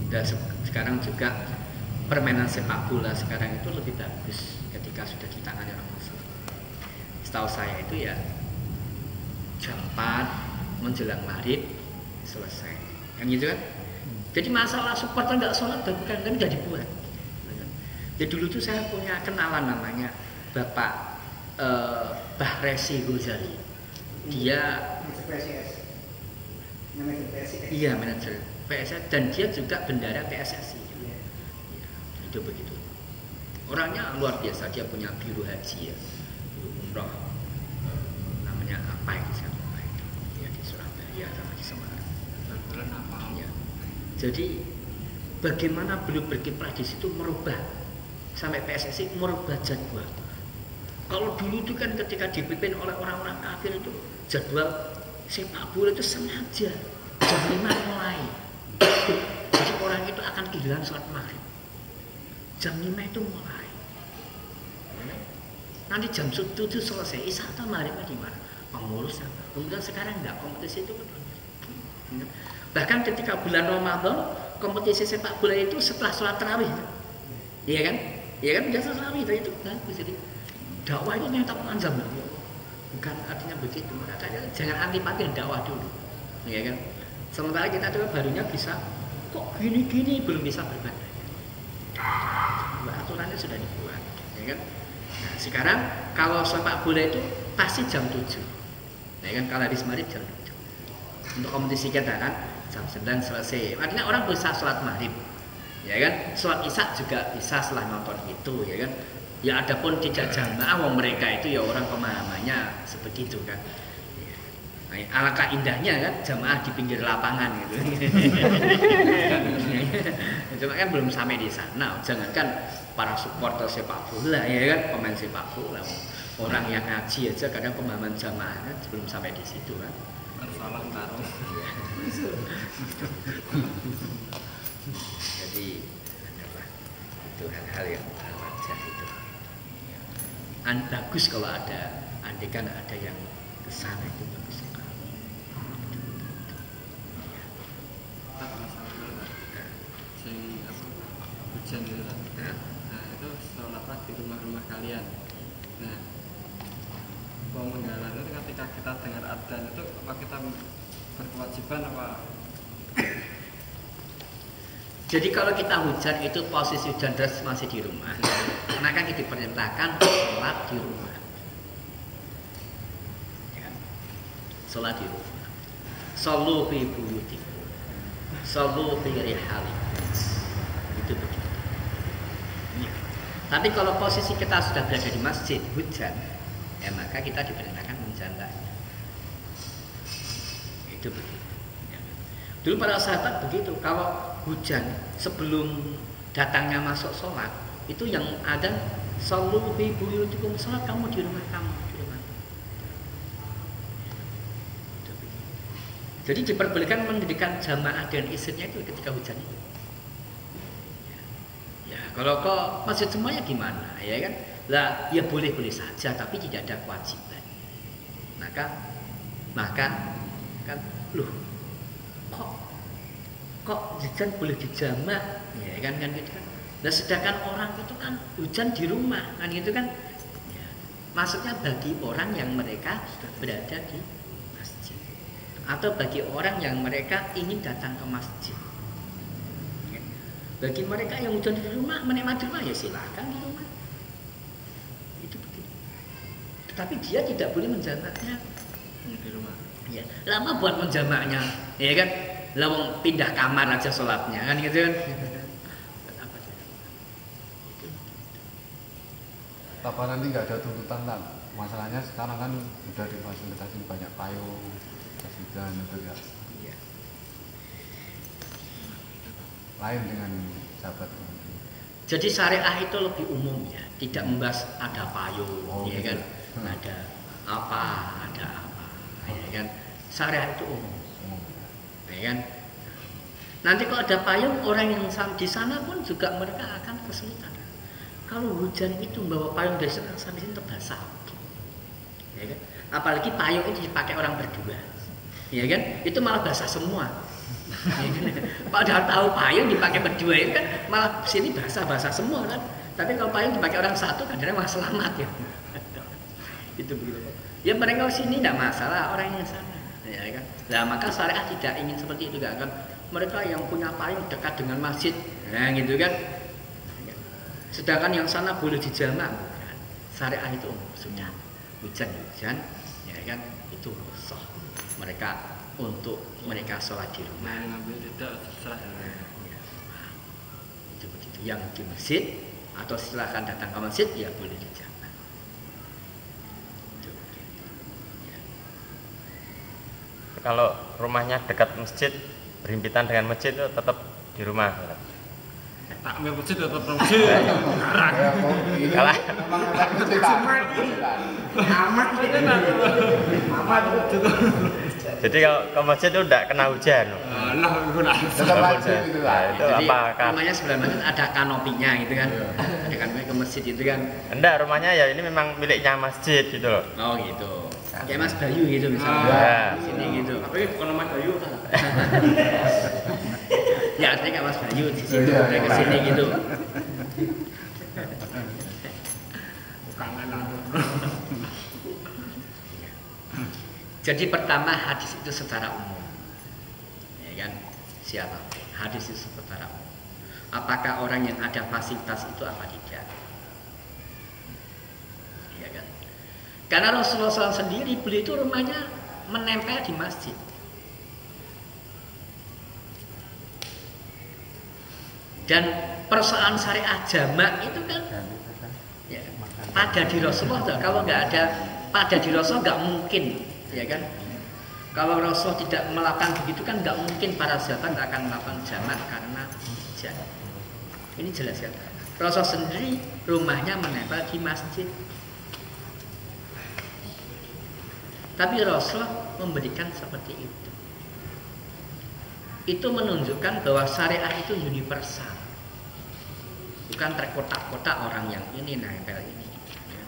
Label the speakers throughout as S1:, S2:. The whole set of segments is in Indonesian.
S1: Dan sekarang juga permainan sepak bola sekarang itu lebih bagus ketika sudah ditangani orang Muslim. Setahu saya itu ya jam 4 menjelang maghrib selesai, yang gitu kan. Jadi masalah supporter nggak sholat bukan, kan udah dibuat. Jadi dulu tuh saya punya kenalan namanya Bapak Bahresi Ghazali. Dia iya manajer PSS dan dia juga bendara PSSI. Ya, itu begitu. Orangnya luar biasa, dia punya biru haji ya, biru umroh, namanya apa itu saya lupa itu. Ya di Surabaya sama di Semarang. Ya. Jadi bagaimana beliau berkiprah di situ merubah sampai PSSI merubah jadwal. Kalau dulu itu kan ketika dipimpin oleh orang-orang kafir itu jadwal sepak bola itu sengaja jam 5 mulai. Jadi orang itu akan kehilangan sholat maghrib. Jam 5 itu mulai. Nanti jam 7 selesai. Isya atau maghribnya di mana? Pengurus apa? Kemudian sekarang enggak, kompetisi itu kan. Bahkan ketika bulan Ramadan kompetisi sepak bola itu setelah sholat tarawih. Iya kan? Iya kan biasa tarawih itu bagus. Jadi dakwah itu ternyata panjang. Bukan artinya begitu. Makanya jangan antipati dakwah dulu. Iya kan? Sementara kita tuh barunya bisa kok gini-gini belum bisa beribadah. Aturannya sudah dibuat, ya kan? Nah, sekarang kalau sepak bola itu pasti jam 7. Ya kan kalau di Semarang jam 7. Untuk kompetisi kita kan jam 9 selesai. Artinya orang bisa sholat maghrib. Ya kan? Sholat isya juga bisa setelah nonton itu, ya kan? Ya adapun tidak jamaah mereka itu ya orang pemahamannya seperti itu kan. Nah, alangkah indahnya kan jamaah di pinggir lapangan gitu. Cuma kan belum sampai di sana. Jangankan para supporter sepak bola ya kan, pemain sepak bola. Orang yang ngaji aja kadang pemahaman jamaahnya belum sampai di situ kan.
S2: Salah taruh.
S1: Jadi itu hal-hal yang wajar itu. Bagus kalau ada, andikan ada yang kesana itu bagus sekali.
S2: Hujan gitu kan. Nah itu sholatlah di rumah-rumah kalian. Nah pemenggalan itu ketika kita dengar adzan itu apa kita berkewajiban apa?
S1: Jadi kalau kita hujan itu posisi hujan deras masih di rumah, maka kita diperintahkan sholat di rumah. Ya. Sholat di rumah. Shollu fi buyutikum, shollu fi rihalikum. Itu begitu. Ya. Tapi kalau posisi kita sudah berada di masjid hujan, ya maka kita diperintahkan menjandanya. Itu begitu. Ya. Dulu para sahabat begitu. Kalau hujan sebelum datangnya masuk sholat itu yang ada shollu fi buyutikum, sholat kamu di rumah kamu, di rumah. Jadi diperbolehkan mendirikan jamaah dan istrinya itu ketika hujan itu. Ya kalau kok masjid semuanya gimana ya kan? Lah ya boleh-boleh saja tapi tidak ada kewajiban. Maka kan loh kok hujan boleh dijamah ya kan gitu kan. Nah sedangkan orang itu kan hujan di rumah kan gitu kan ya, maksudnya bagi orang yang mereka sudah berada di masjid atau bagi orang yang mereka ingin datang ke masjid ya. Bagi mereka yang hujan di rumah menikmati rumah ya silakan di rumah itu begitu, tetapi dia tidak boleh menjamaknya
S2: Di rumah.
S1: ya lama buat menjamaknya ya kan. Lawang pindah kamar aja sholatnya kan gitu kan.
S3: Apa nanti nggak ada tuntutan lah? Masalahnya sekarang kan sudah difasilitasi banyak payung, dan itu ya.
S1: Iya.
S3: Lain dengan sahabat.
S1: Jadi syariah itu lebih umum ya, tidak membahas ada payung, ya kan, ada apa, ya kan. Syariah itu umum. Ya kan? Nanti kalau ada payung orang yang di sana pun juga mereka akan kesulitan. Kalau hujan itu membawa payung dari sana sampai sini terbasah, ya kan? Apalagi payung itu dipakai orang berdua, ya kan? Itu malah basah semua. Padahal tahu payung dipakai berdua itu kan malah sini basah semua kan. Tapi kalau payung dipakai orang satu kadang malah selamat ya. Itu begitu. Ya mereka sini tidak masalah, orang yang sana. Ya kan. Nah maka syariah tidak ingin seperti itu kan. Mereka yang punya payung dekat dengan masjid, nah gitu kan. Sedangkan yang sana boleh dijamak, bukan. Syariah itu maksudnya hujan, ya kan. Itu rukhsah mereka untuk mereka sholat di rumah.
S2: Ngambil tidak terserah.
S1: Ya. Itu begitu. Yang di masjid atau silakan datang ke masjid ya boleh dijamak.
S4: Kalau rumahnya dekat masjid, berhimpitan dengan masjid itu tetap di rumah.
S2: Tak ambil masjid tetap masjid.
S4: Kalah.
S2: Amat itu kan. Amat itu.
S4: Jadi kalau ke masjid itu tidak kena hujan.
S2: Lah guna.
S3: Tetap wajib itu lah.
S4: Itu
S1: Jadi
S4: apakah
S1: rumahnya sebelah masjid ada kanopinya gitu kan. Ada kanopi ke masjid itu kan.
S4: enggak, rumahnya ya ini memang miliknya masjid gitu loh.
S1: Oh gitu. Kayak Mas Bayu gitu misalnya.
S4: Ya.
S1: Di sini gitu.
S2: Tapi bukan Mas Bayu kan.
S1: Ya artinya kayak Mas Bayu di situ
S3: Iya,
S1: dari
S3: iya.
S1: ke sini gitu.
S2: Kangen.
S1: Jadi pertama hadis itu secara umum. Ya kan? Siapa? Hadis itu secara umum. Apakah orang yang ada fasilitas itu apa tidak? Ya kan? Karena Rasulullah SAW sendiri beliau itu rumahnya menempel di masjid. Dan persoalan syariah jamak itu kan ya, pada di Rasulullah. Kalau nggak ada pada di Rasulullah nggak mungkin, ya kan? Kalau Rasul tidak melakukan begitu kan nggak mungkin para sahabat akan melakukan jamak karena jamak. Ini jelas ya. Rasul sendiri rumahnya menempel di masjid. Tapi Rasul memberikan seperti itu. Itu menunjukkan bahwa syariah itu universal. Bukan terkotak-kotak orang yang ini nempel ini. Ya.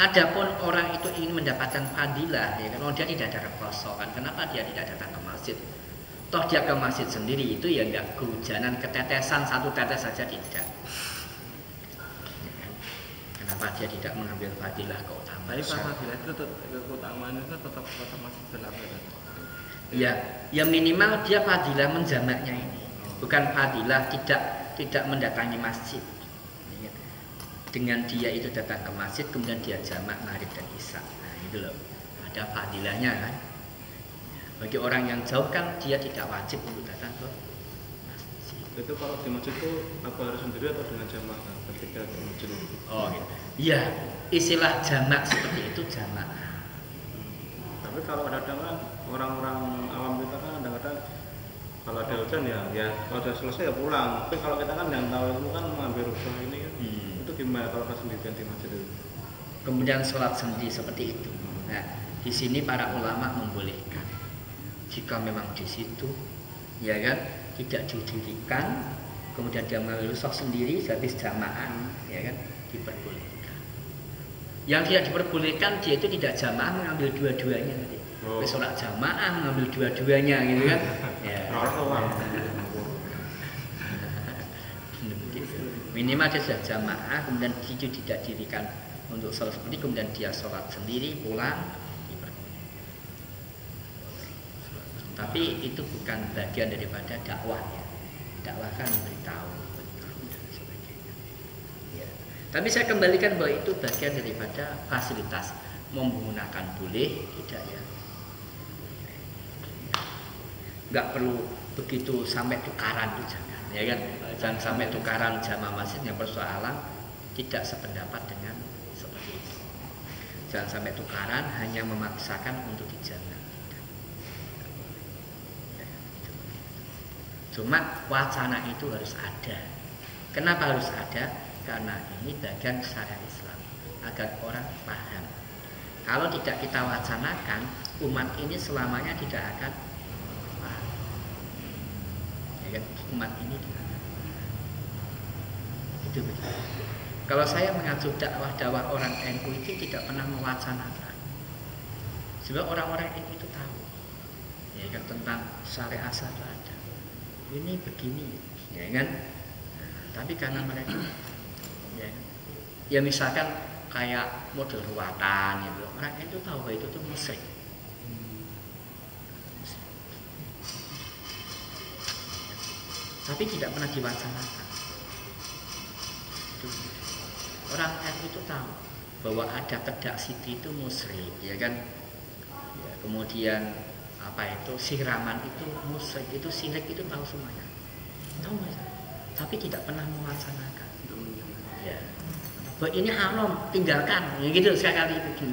S1: Adapun orang itu ingin mendapatkan fadilah, ya kan? Oh, dia tidak ada kekosongan. Kenapa dia tidak datang ke masjid? Toh dia ke masjid sendiri itu ya nggak kehujanan, ketetesan satu tetes saja tidak. Ya kan? Kenapa dia tidak mengambil fadilah keutamaan?
S2: Tapi fadilah itu tetap keutamaan itu tetap masih berlaku.
S1: Ya, ya minimal dia fadilah menjamaknya ini, bukan fadilah tidak mendatangi masjid. Dengan dia itu datang ke masjid, kemudian dia jamak maghrib dan isya. Nah itu loh, ada fadilahnya kan. Bagi orang yang jauh kan dia tidak wajib untuk datang ke masjid.
S2: Itu kalau di masjid itu apa harus sendiri atau dengan jamaah ketika di masjid itu?
S1: Oh gitu. Iya, istilah jamak seperti itu jamak.
S2: Tapi kalau kadang kan orang-orang awam kita kan kadang-kadang kalau ada hujan ya kalau sudah selesai ya pulang. Tapi kalau kita kan yang tahu itu kan mengambil rusuh ini kan, itu gimana kalau pas sendirian di masjid itu?
S1: Kemudian sholat sendiri seperti itu. Nah, di sini para ulama membolehkan. Jika memang di situ, ya kan, tidak didirikan, kemudian dia mengambil rusuh sendiri, habis jamaah, ya kan, diperbolehkan. Yang tidak diperbolehkan dia itu tidak jamaah mengambil dua-duanya tadi. Sholat jamaah mengambil dua-duanya gitu kan. Ya. Minimal dia sudah jamaah, kemudian itu tidak dirikan untuk sholat seperti, kemudian dia sholat sendiri pulang. Tapi itu bukan bagian daripada dakwah ya. Dakwah kan memberitahu dan sebagainya. Ya. Tapi saya kembalikan bahwa itu bagian daripada fasilitas. Mau menggunakan boleh, tidak ya. Nggak perlu begitu sampai tukaran itu jangan, ya kan? Jangan sampai tukaran jamaah masjidnya persoalan tidak sependapat dengan seperti itu. Jangan sampai tukaran hanya memaksakan untuk dijamak. Cuma wacana itu harus ada. Kenapa harus ada? Karena ini bagian syariat Islam agar orang paham. Kalau tidak kita wacanakan, umat ini selamanya tidak akan paham. Ya kan? Umat ini tidak akan. Itu begitu. Kalau saya mengacu dakwah orang NU itu tidak pernah mewacanakan. Sebab orang-orang NU itu tahu ya kan, tentang syariat asal ada. Ini begini, ya kan. Tapi karena mereka, ya misalkan kayak model ruatan gitu, mereka itu tahu bahwa itu tuh musik. Tapi tidak pernah diwacanakan. Orang NU itu tahu bahwa ada kedak siti itu musyrik, ya kan. Ya, kemudian apa itu siraman itu musyrik, itu syirik, itu tahu semuanya. Tahu mas? Tapi tidak pernah mewacanakan. Ya. Bahwa ini haram, tinggalkan, ya gitu sekali itu.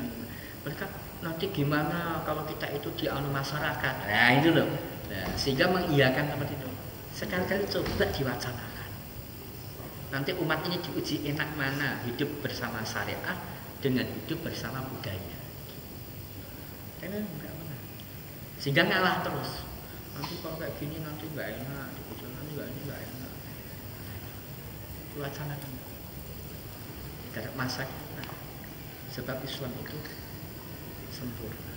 S1: Mereka nanti gimana kalau kita itu di masyarakat, nah itu loh. Nah, sehingga mengiyakan seperti itu. Sekali-kali coba diwacanakan. Nanti umat ini diuji enak mana hidup bersama syariat dengan hidup bersama budaya. Karena enggak pernah. Sehingga ngalah terus. Nanti kalau kayak gini nanti enggak enak, nanti enggak enak. Diwacanakan. Tidak masak. Nah, sebab Islam itu sempurna.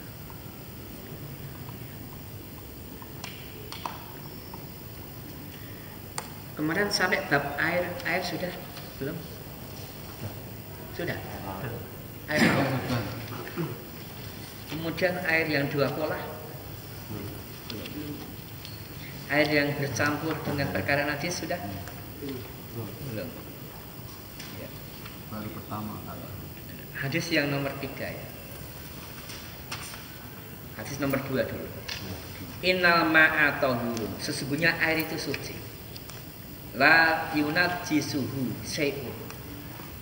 S1: Kemarin sampai bab air sudah belum? Sudah. Air apa? Kemudian air yang dua pola. Air yang bercampur dengan perkara najis sudah? Belum. Ya.
S3: Baru pertama.
S1: Hadis yang nomor 3 ya. Hadis nomor 2 dulu. Innal ma'a tahurun. Sesungguhnya air itu suci. La yunajjisuhu syai'un.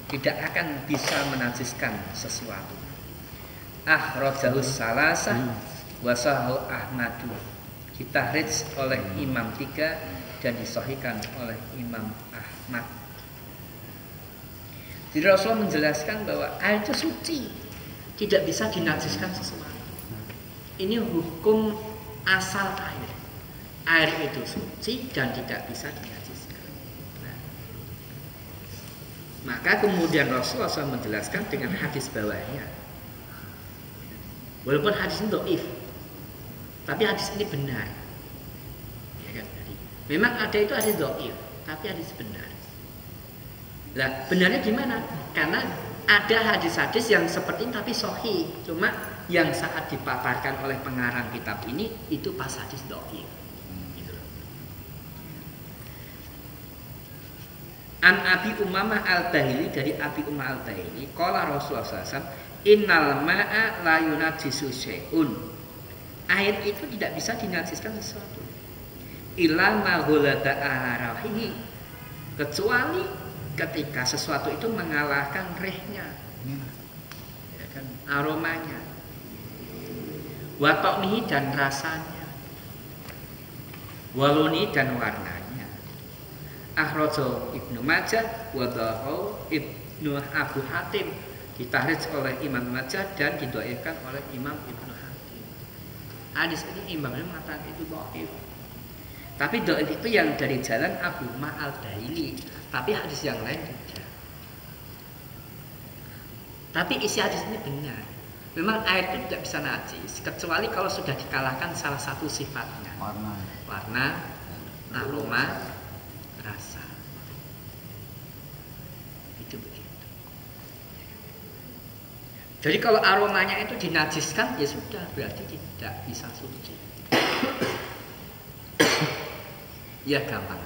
S1: Tidak akan bisa menajiskan sesuatu. Akhrajahus salasah wa sahahu Ahmadu. Ditahrij oleh Imam 3 dan disahihkan oleh Imam Ahmad. Jadi Rasulullah menjelaskan bahwa air itu suci, tidak bisa dinajiskan sesuatu. Ini hukum asal air. Air itu suci dan tidak bisa dinajiskan. Maka kemudian Rasulullah SAW menjelaskan dengan hadis bawahnya. Walaupun hadis ini dhaif, tapi hadis ini benar. Ya kan? Memang ada itu hadis dhaif, tapi hadis benar. Lah benarnya gimana? Karena ada hadis-hadis yang seperti ini tapi sahih. Cuma yang saat dipaparkan oleh pengarang kitab ini itu pas hadis dhaif. An Abi Umamah Al-Bahili, dari Abi Umamah Al-Bahili, qala Rasulullah SAW, innal ma'a la yunajjisu syai'un. Air itu tidak bisa dinajiskan sesuatu. Illa ma ghalata arahihi, kecuali ketika sesuatu itu mengalahkan rehnya, ya kan, aromanya, wa ta'mihi dan rasanya, waluni dan warnanya. Akhrajahu Ibnu Majah wa dhahahu Ibnu Abu Hatim, ditahrij oleh Imam Majah dan didhaifkan oleh Imam Ibnu Hatim. Hadis ini Imam mengatakan itu dhaif. Tapi dhaif itu yang dari jalan Abu Ma Al-Bahili, tapi hadis yang lain tidak. Tapi isi hadis ini benar. Memang air itu tidak bisa najis kecuali kalau sudah dikalahkan salah satu sifatnya. Warna, aroma, rasa. Itu begitu. Jadi kalau aromanya itu dinajiskan, ya sudah, berarti tidak bisa suci. Ya gampang.